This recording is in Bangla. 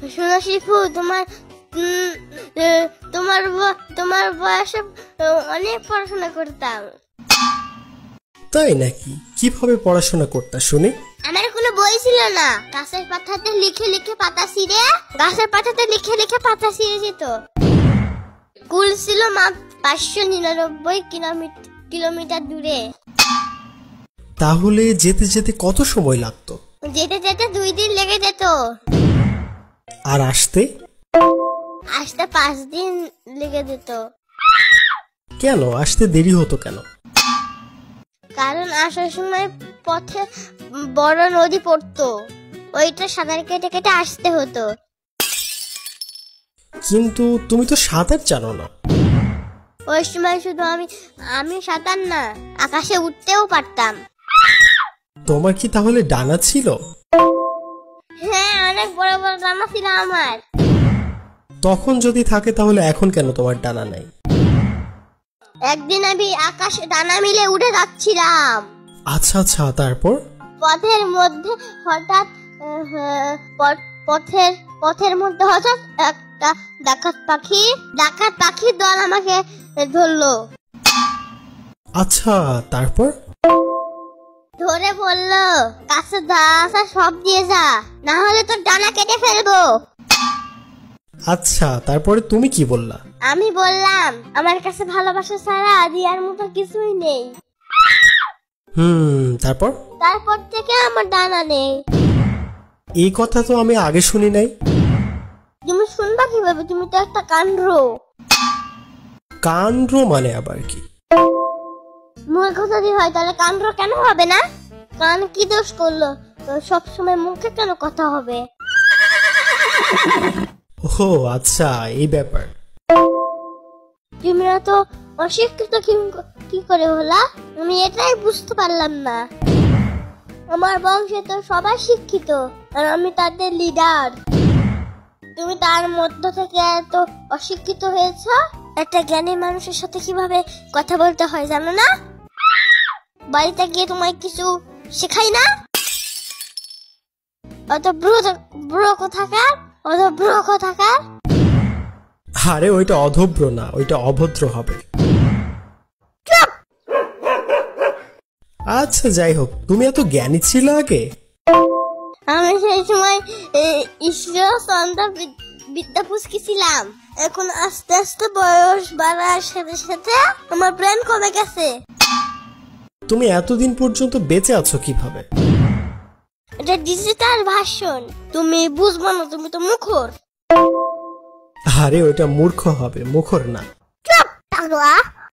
শোনো শিফু, তোমার তোমার তোমার বয়সে অনেক পড়াশোনা করতাম। তাই নাকি? কিভাবে পড়াশোনা করতা শুনি? আমার কোনো বই ছিল না, গাছের পাতাতে লিখে লিখে পাতা ছিঁড়ে যেত। স্কুল ছিল 599 কিলোমিটার দূরে। তাহলে যেতে যেতে কত সময় লাগতো? যেতে যেতে 2 দিন লেগে যেত। আর আসতে? 5 দিন লেগে যেত। কেন আসতে দেরি হতো কেন? কারণ আসার সময় পথে বড় নদী পড়তো, ওইটা সাঁতার কেটে কেটে আসতে হতো। কিন্তু তুমি তো সাঁতার জানো না। ওই সময় শুধু আমি সাঁতার না, আকাশে উঠতেও পারতাম। তোমার কি তাহলে ডানা ছিল? হ্যাঁ, অনেক বড় বড় ডানা ছিল আমার। তখন যদি থাকে তাহলে এখন কেন তোমার ডানা নাই? একদিন আমি আকাশে ডানা মিলে উড়ে যাচ্ছিলাম। আচ্ছা আচ্ছা, তারপর? পথের মধ্যে হঠাৎ একটা ডাকাত পাখির দল আমাকে ধরলো। আচ্ছা, তারপর? ধরে বললো, কাছে যা সব দিয়ে যা, না হলে তোর ডানা কেটে ফেলবো। আচ্ছা, তারপরে তুমি কি বললা? আমি বললাম, আমার কাছে ভালোবাসা ছাড়া দেওয়ার মতো কিছুই নেই। তারপর থেকে আমার ডানা নেই। এই কথা তো আমি আগে শুনি নাই। তুমি শুনবা কিভাবে? তুমি তো একটা কাণ্ড। কাণ্ড মানে আবার কি? মুখে যদি হয় তাহলে কাণ্ড কেন হবে না? কান কি দোষ করলো? সব সময় মুখে কেন কথা হবে? ও আচ্ছা, এই ব্যাপার। তুমি তো অশিক্ষিত কি করে হলা? আমি এটাই বুঝতে পারলাম না। আমার বংশে তো সবাই শিক্ষিত, আর আমি তাদের লিডার। তুমি তার মধ্য থেকে এত অশিক্ষিত হয়েছ। একটা জ্ঞানী মানুষের সাথে কিভাবে কথা বলতে হয় জানো না? বাড়িতে গিয়ে তোমায় কিছু শেখাই না? অত ব্রো কোথাকার। আরে ওইটা অধব্র না, ওইটা অভদ্র হবে। আচ্ছা যাই হোক, তুমি এত জ্ঞানী ছিল আগে? আমি সেই সময় ঈশ্বর চন্দ্র বিদ্যা পুষ্কি ছিলাম। এখন আস্তে আস্তে বয়স বাড়ার সাথে সাথে আমার ব্রেন কমে গেছে। তুমি এতদিন পর্যন্ত বেঁচে আছো কিভাবে? এটা ডিজিটাল ভার্সন, তুমি বুঝবো না, তুমি তো মুখর। আরে ওইটা মূর্খ হবে, মুখর না। চুপ!